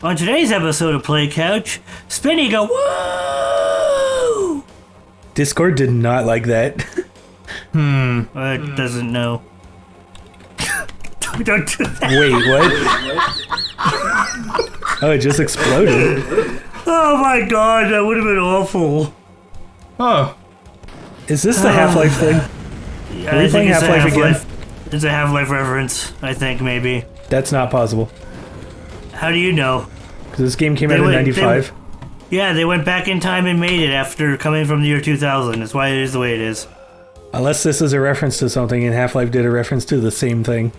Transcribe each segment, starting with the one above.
On today's episode of PlayCouch, Spinny go woo! Discord did not like that. It doesn't know. Don't do that. Wait, what? Oh, it just exploded. Oh my god, that would have been awful. Oh. Is this the Half-Life thing? Yeah, Are we playing Half-Life again? It's a Half-Life reference, I think, maybe. That's not possible. How do you know? Because this game came out in 95. Yeah, they went back in time and made it after coming from the year 2000. That's why it is the way it is. Unless this is a reference to something and Half-Life did a reference to the same thing.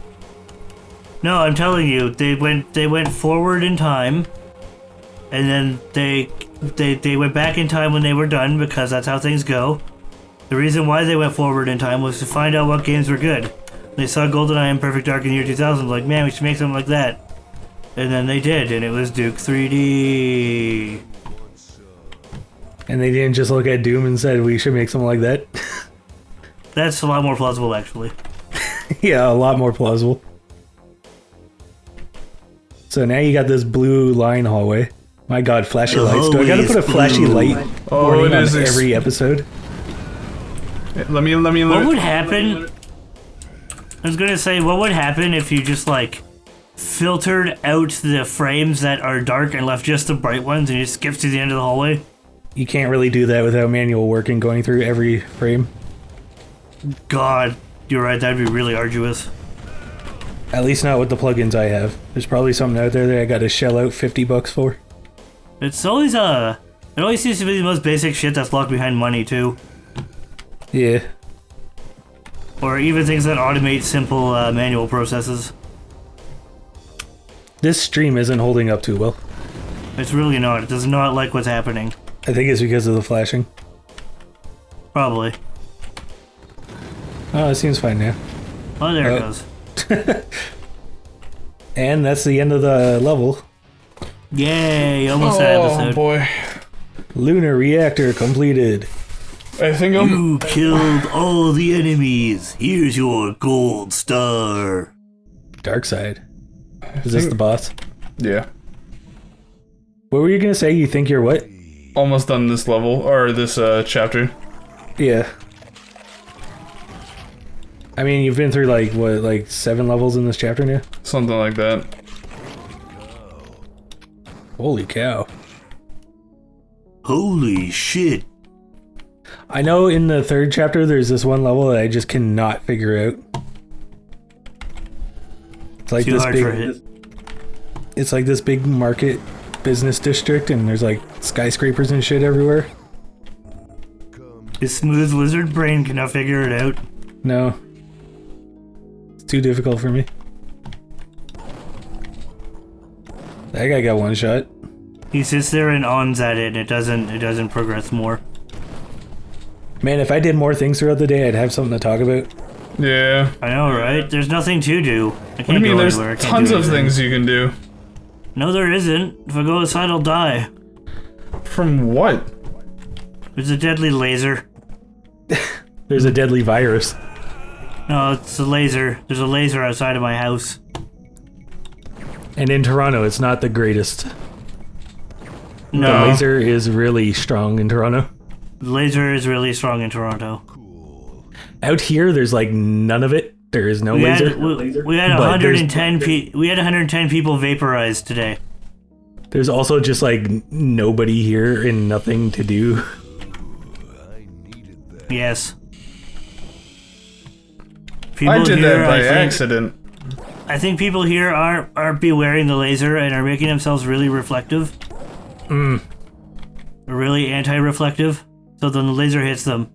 No, I'm telling you, they went forward in time, and then they went back in time when they were done, because that's how things go. The reason why they went forward in time was to find out what games were good. They saw GoldenEye and Perfect Dark in the year 2000, like, man, we should make something like that. And then they did, and it was Duke 3D. And they didn't just look at Doom and said, we should make something like that? That's a lot more plausible, actually. Yeah, a lot more plausible. So now you got this blue line hallway. My god, flashy lights. Do I gotta put a flashy light warning on every episode? Let me. What would happen? I was gonna say, what would happen if you just, like, filtered out the frames that are dark and left just the bright ones and you just skip to the end of the hallway? You can't really do that without manual work and going through every frame. God, you're right, that'd be really arduous. At least not with the plugins I have. There's probably something out there that I gotta shell out $50 for. It's always, it always seems to be the most basic shit that's locked behind money, too. Yeah. Or even things that automate simple, manual processes. This stream isn't holding up too well. It's really not. It does not like what's happening. I think it's because of the flashing. Probably. Oh, it seems fine now. Oh, there it goes. And that's the end of the level. Yay, almost that episode. Oh boy. Lunar reactor completed. I think You killed all the enemies. Here's your gold star. Dark side. Is this the boss? Yeah. What were you gonna say? You think you're what? Almost done this level, or this chapter. Yeah. I mean, you've been through like, what, like 7 levels in this chapter now? Something like that. Holy cow. Holy shit. I know in the 3rd chapter there's this one level that I just cannot figure out. It's like Too hard for it. It's like this big market business district and there's like skyscrapers and shit everywhere. His smooth lizard brain cannot figure it out. No. It's too difficult for me. That guy got one shot. He sits there and ons at it and it doesn't progress more. Man, if I did more things throughout the day, I'd have something to talk about. Yeah. I know, right? There's nothing to do. I can't What do you mean? go There's anywhere. I can't tons do of anything. things you can do. No, there isn't. If I go outside, I'll die. From what? There's a deadly laser. There's a deadly virus. No, it's a laser. There's a laser outside of my house. And in Toronto, it's not the greatest. No. The laser is really strong in Toronto. The laser is really strong in Toronto. Out here, there's like none of it. There is no laser. We had But 110 we had 110 people vaporized today. There's also just like nobody here and nothing to do. Yes. I did here, that by I think- accident. I think people here aren't bewaring the laser and are making themselves really reflective. Really anti-reflective. So then the laser hits them.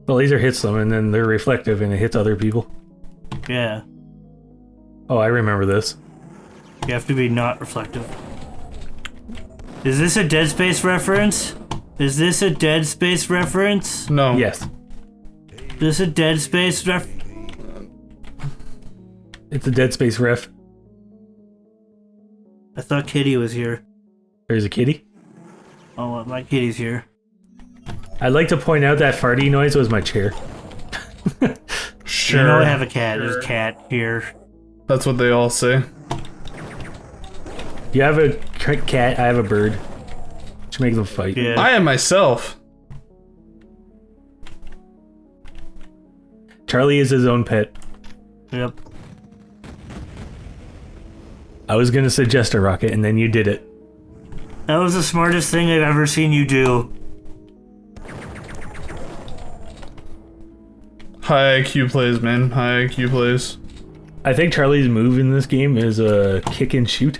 The laser hits them and then they're reflective and it hits other people. Yeah. Oh, I remember this. You have to be not reflective. Is this a Dead Space reference? Is this a Dead Space reference? No. Yes. Is this a Dead Space ref? It's a Dead Space ref. I thought Kitty was here. There's a kitty. Oh, well, my kitty's here. I'd like to point out that farty noise was my chair. Sure. You know I have a cat. There's a cat here. That's what they all say. You have a cat, I have a bird. Should make them fight. Yeah. I am myself. Charlie is his own pet. Yep. I was gonna suggest a rocket, and then you did it. That was the smartest thing I've ever seen you do. High IQ plays, man. High IQ plays. I think Charlie's move in this game is a kick and shoot.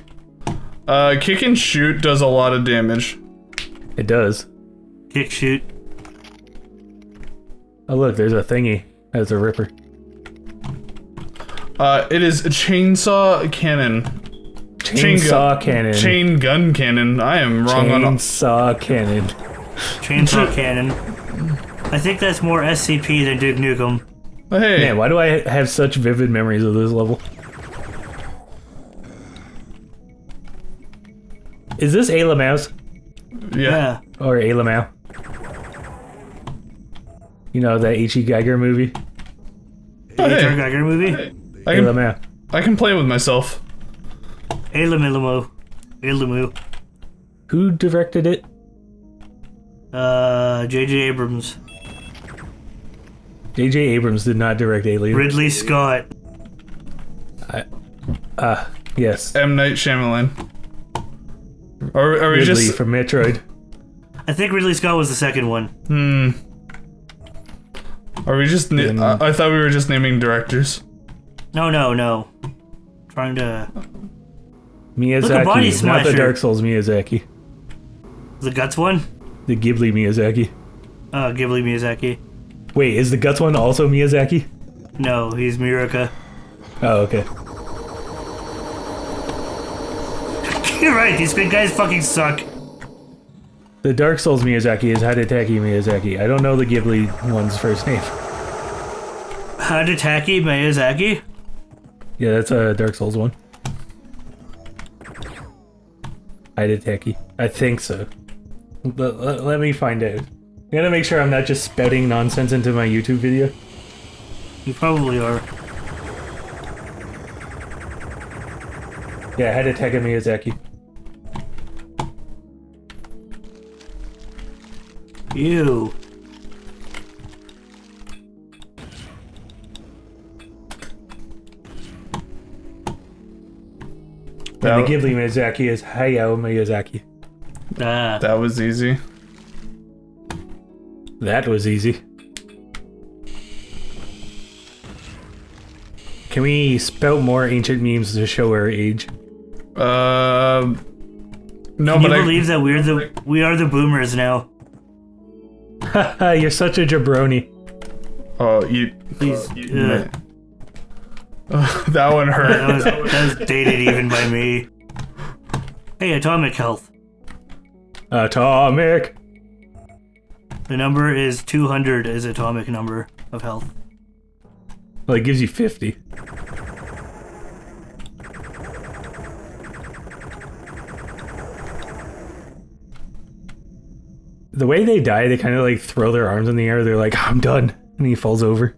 Kick and shoot does a lot of damage. It does. Kick shoot. Oh look, there's a thingy. That's a ripper. It is a chainsaw cannon. Chainsaw cannon. Chain gun cannon. I am wrong on all. Chainsaw cannon. Chainsaw cannon. I think that's more SCP than Duke Nukem. Hey. Man, why do I have such vivid memories of this level? Is this Ayla Mouse? Yeah. Or Ayla Mao? You know, that H.E. Geiger movie? Oh, hey. H.R. Geiger movie? Ayla Mao. I can play with myself. Ayla Milamu. Who directed it? J.J. Abrams. J.J. Abrams did not direct Alien. Ridley Scott. Yes. M. Night Shyamalan. Are we Ridley just... from Metroid. I think Ridley Scott was the second one. Are we just... I thought we were just naming directors. No. Trying to... Miyazaki, Look, a body not the smasher. Dark Souls Miyazaki. The Guts one? The Ghibli Miyazaki. Ghibli Miyazaki. Wait, is the Guts one also Miyazaki? No, he's Miruka. Oh, okay. You're right, these big guys fucking suck. The Dark Souls Miyazaki is Hidetaki Miyazaki. I don't know the Ghibli one's first name. Hidetaki Miyazaki? Yeah, that's a Dark Souls one. Hidetaki. I think so. Let me find out. I gotta make sure I'm not just spouting nonsense into my YouTube video. You probably are. Yeah, Hidetaka Miyazaki. Ew. And the Ghibli Miyazaki is Hayao Miyazaki. That was easy. That was easy. Can we spout more ancient memes to show our age? No, Can you but believe that we are the boomers now? Haha, you're such a jabroni. Oh, you... Please. that one hurt. That was dated even by me. Hey, atomic health. Atomic! The number is 200 is atomic number of health. Well, it gives you 50. The way they die, they kind of like throw their arms in the air. They're like, I'm done. And he falls over.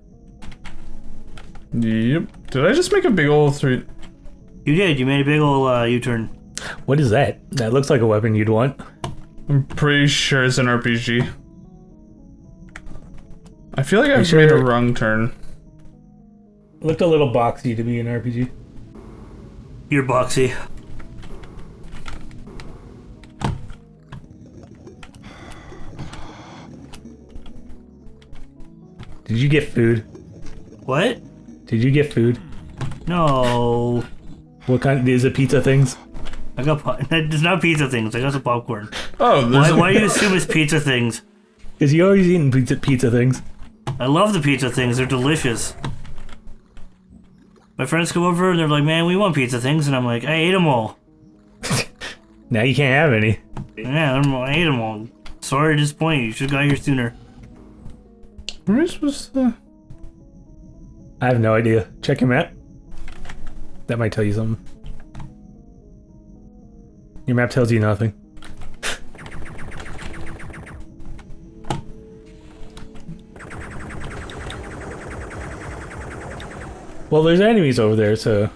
Yep. Did I just make a big old three? You did. You made a big ol' U-turn. What is that? That looks like a weapon you'd want. I'm pretty sure it's an RPG. I feel like I've sure? made a wrong turn. Looked a little boxy to be an RPG. You're boxy. Did you get food? What? Did you get food? No. What kind? Is it pizza things? I got it's not pizza things. I got some popcorn. Oh, there's Why do you assume it's pizza things? Because you always eating pizza things. I love the pizza things. They're delicious. My friends come over and they're like, "Man, we want pizza things," and I'm like, "I ate them all." Now you can't have any. Yeah, I ate them all. Sorry to disappoint you. You should have got here sooner. Where am I supposed to... I have no idea. Check your map. That might tell you something. Your map tells you nothing. Well, there's enemies over there, so...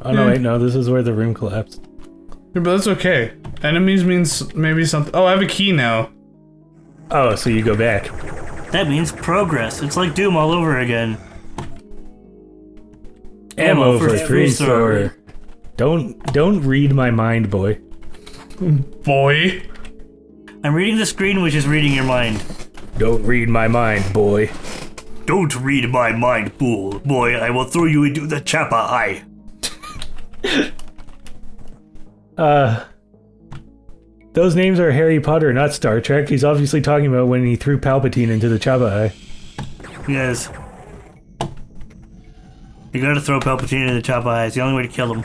Oh no, wait, no, this is where the room collapsed. Yeah, but that's okay. Enemies means maybe something. Oh, I have a key now. Oh, so you go back. That means progress. It's like Doom all over again. Ammo for 3-star. Don't read my mind, boy. Boy. I'm reading the screen, which is reading your mind. Don't read my mind, boy. Don't read my mind, fool. Boy, I will throw you into the chopper eye. Those names are Harry Potter, not Star Trek. He's obviously talking about when he threw Palpatine into the Chaba Eye. Yes. You gotta throw Palpatine into the chopper eye. It's the only way to kill him.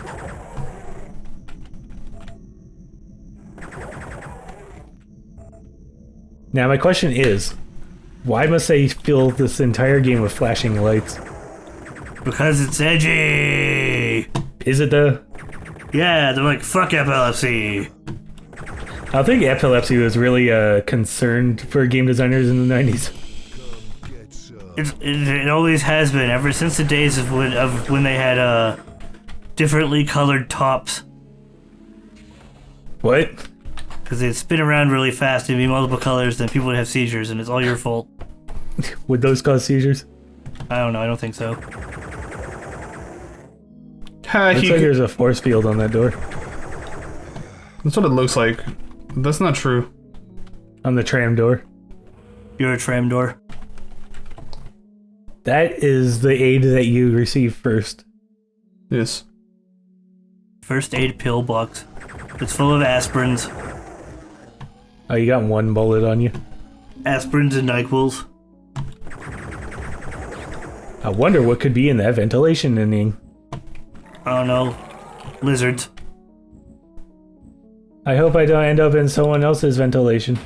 Now my question is, why must they fill this entire game with flashing lights? Because it's edgy! Is it though? Yeah, they're like, fuck epilepsy! I think epilepsy was really concerned for game designers in the 90s. It always has been, ever since the days of when they had differently colored tops. What? Because they'd spin around really fast and be multiple colors, then people would have seizures, and it's all your fault. Would those cause seizures? I don't know, I don't think so. Looks like there's a force field on that door. That's what it looks like. That's not true. On the tram door. You're a tram door. That is the aid that you receive first. Yes. First aid pill box. It's full of aspirins. Oh, you got one bullet on you? Aspirins and NyQuils. I wonder what could be in that ventilation inning. I don't know. Lizards. I hope I don't end up in someone else's ventilation.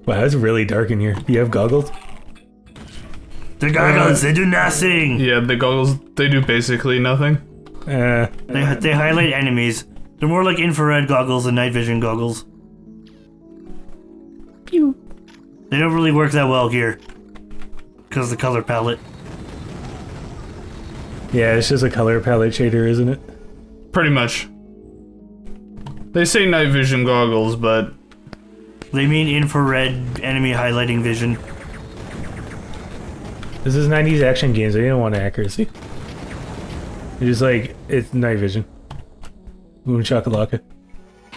Wow, it's really dark in here. Do you have goggles? The goggles, they do nothing! Yeah, the goggles, they do basically nothing. They highlight enemies. They're more like infrared goggles than night vision goggles. Pew. They don't really work that well here. Because of the color palette. Yeah, it's just a color palette shader, isn't it? Pretty much. They say night vision goggles, but... They mean infrared enemy highlighting vision. This is 90s action games, they didn't want accuracy. You're just like, it's night vision. Boom shakalaka.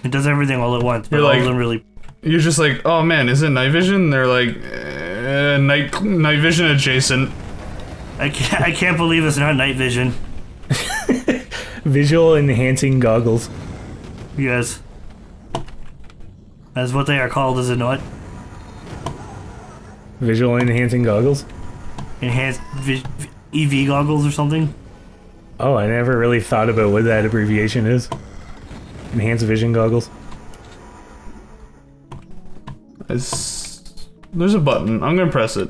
It does everything all at once, but You're all like- of them really... You're just like, oh man, is it night vision? They're like, night vision adjacent. I can't believe it's not night vision. Visual enhancing goggles. Yes. That's what they are called, is it not? Visual enhancing goggles? Enhanced EV goggles or something? Oh, I never really thought about what that abbreviation is. Enhanced vision goggles. There's a button. I'm gonna press it.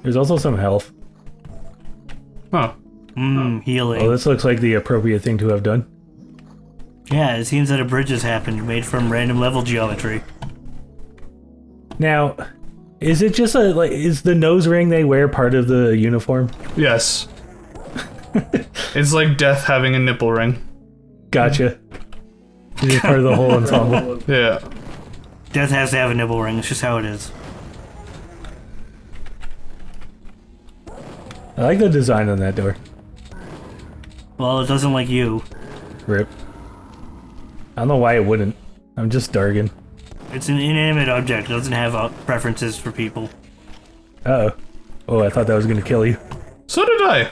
There's also some health. Huh. Healing. Oh, this looks like the appropriate thing to have done. Yeah, it seems that a bridge has happened, made from random level geometry. Now, is it just is the nose ring they wear part of the uniform? Yes. It's like death having a nipple ring. Gotcha. It is part of the whole ensemble. Yeah. Death has to have a nipple ring, it's just how it is. I like the design on that door. Well, it doesn't like you. Rip. I don't know why it wouldn't. I'm just dargon. It's an inanimate object, it doesn't have preferences for people. Uh-oh. Oh, I thought that was gonna kill you. So did I.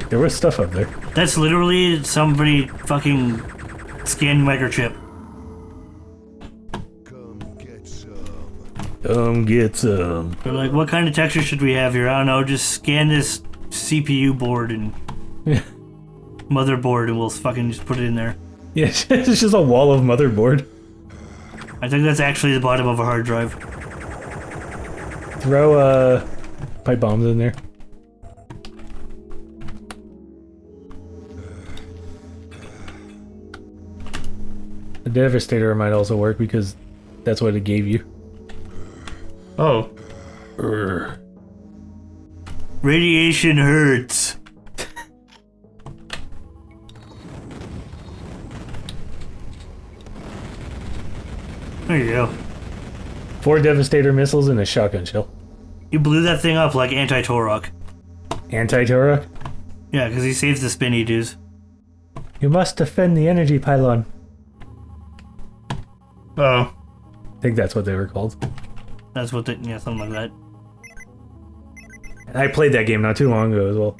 There was stuff up there. That's literally somebody fucking scanned microchip. Come get some. They're like, what kind of texture should we have here? I don't know, just scan this CPU board and motherboard and we'll fucking just put it in there. Yeah, it's just a wall of motherboard. I think that's actually the bottom of a hard drive. Throw pipe bombs in there. The Devastator might also work because that's what it gave you. Oh. Radiation hurts. There you go. 4 Devastator missiles and a shotgun shell. You blew that thing up like anti-Torok. Anti-Torok? Yeah, because he saves the spinny dudes. You must defend the energy pylon. Oh. I think that's what they were called. That's what yeah, something like that. I played that game not too long ago as well.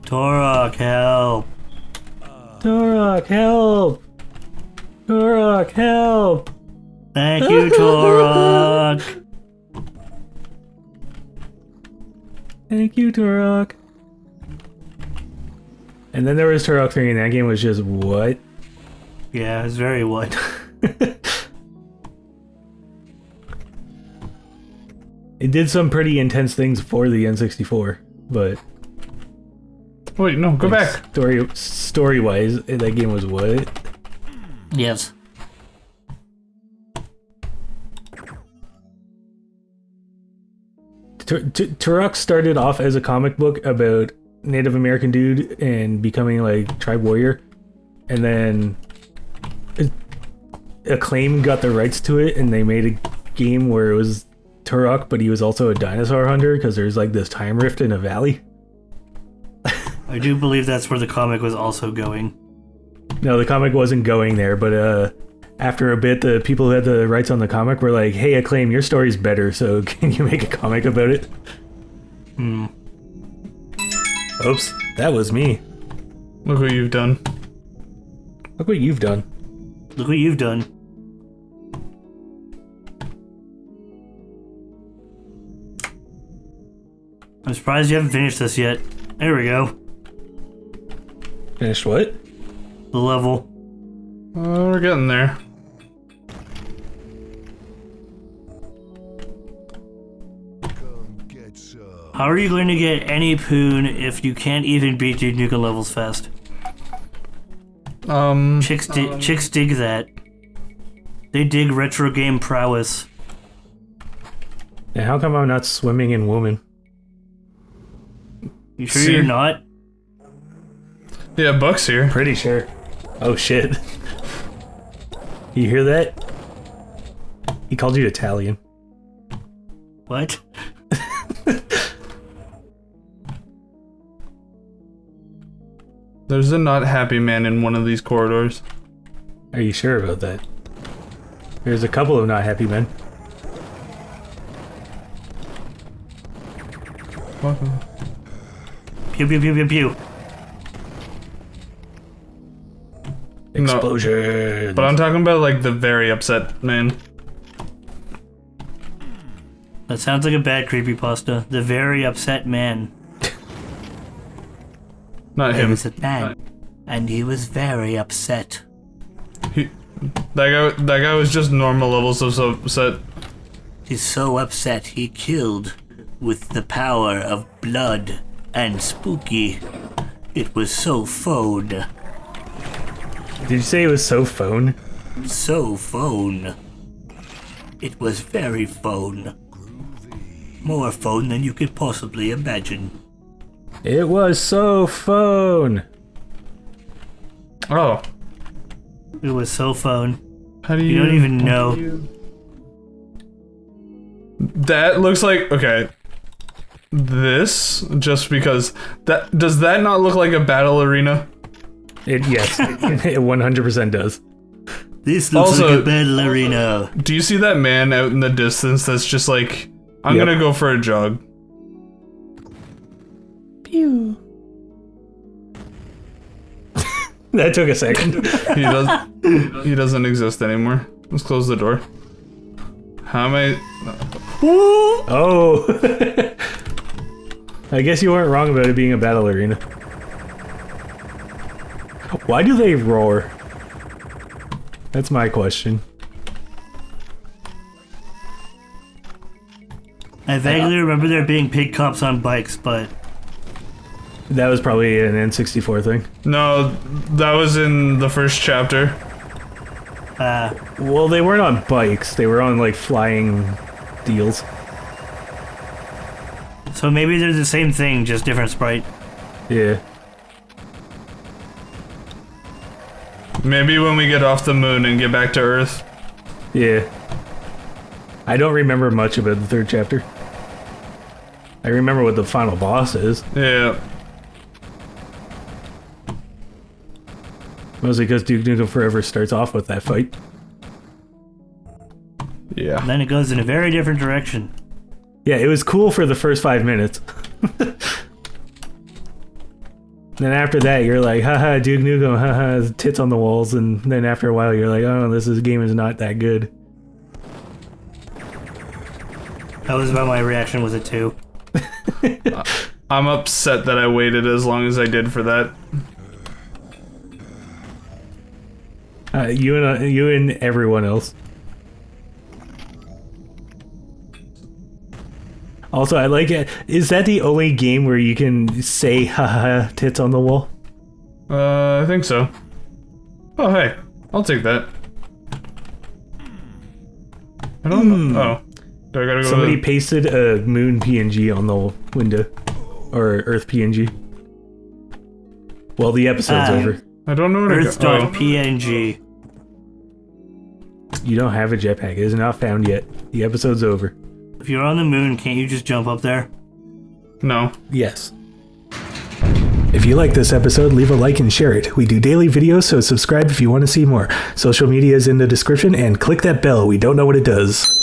Torok, help. Torok, help! Torok, help! Thank you, Torok. Thank you, Turok. And then there was Turok 3, and that game was just what? Yeah, it's very what. It did some pretty intense things for the N64, but Wait, no, go back. Story-wise, that game was what? Yes. Turok started off as a comic book about Native American dude and becoming like tribe warrior, and then Acclaim got the rights to it, and they made a game where it was Turok, but he was also a dinosaur hunter because there's like this time rift in a valley. I do believe that's where the comic was also going. No, the comic wasn't going there, but after a bit, the people who had the rights on the comic were like, "Hey, Acclaim, your story's better, so can you make a comic about it?" Oops, that was me. Look what you've done. Look what you've done. Look what you've done. I'm surprised you haven't finished this yet. There we go. Finished what? The level. We're getting there. How are you going to get any poon if you can't even beat your Nukem levels fast? Chicks dig that. They dig retro game prowess. And how come I'm not swimming in woman? You sure you're not? Yeah, Buck's here. Pretty sure. Oh shit. You hear that? He called you Italian. What? There's a not happy man in one of these corridors. Are you sure about that? There's a couple of not happy men. Pew pew pew pew pew. Explosion. No, but I'm talking about like the very upset man. That sounds like a bad creepypasta. The very upset man. Not There him. was a man, and he was very upset. That guy was just normal levels of so upset. He's so upset he killed with the power of blood and spooky. It was so phone. Did you say it was so phone? So phone. It was very phone. More phone than you could possibly imagine. It was so phone. Oh. It was so phone. How do You don't even know. That looks like okay. This just because that does that not look like a battle arena? Yes, it 100% does. This looks Also- like a battle arena. Do you see that man out in the distance that's just like, I'm Yep. gonna go for a jog? Pew. That took a second. He doesn't exist anymore. Let's close the door. How am I? Oh. I guess you weren't wrong about it being a battle arena. Why do they roar? That's my question. I vaguely remember there being pig cops on bikes, but That was probably an N64 thing. No, that was in the first chapter. Well, they weren't on bikes. They were on, like, flying deals. So maybe they're the same thing, just different sprite. Yeah. Maybe when we get off the moon and get back to Earth. Yeah. I don't remember much about the third chapter. I remember what the final boss is. Yeah. Mostly because Duke Nukem Forever starts off with that fight. Yeah. And then it goes in a very different direction. Yeah, it was cool for the first 5 minutes. Then after that, you're like, haha, Duke Nukem, haha, tits on the walls. And then after a while, you're like, oh, game is not that good. That was about my reaction with it too. I'm upset that I waited as long as I did for that. You and everyone else. Also, I like it. Is that the only game where you can say haha tits on the wall? I think so. Oh, hey. I'll take that. I don't know. Oh. Do I gotta go Somebody pasted a moon PNG on the window. Or Earth PNG. Well, the episode's over. I don't know where to go. Earth.png. You don't have a jetpack. It is not found yet. The episode's over. If you're on the moon, can't you just jump up there? No. Yes. If you like this episode, leave a like and share it. We do daily videos, so subscribe if you want to see more. Social media is in the description, and click that bell. We don't know what it does.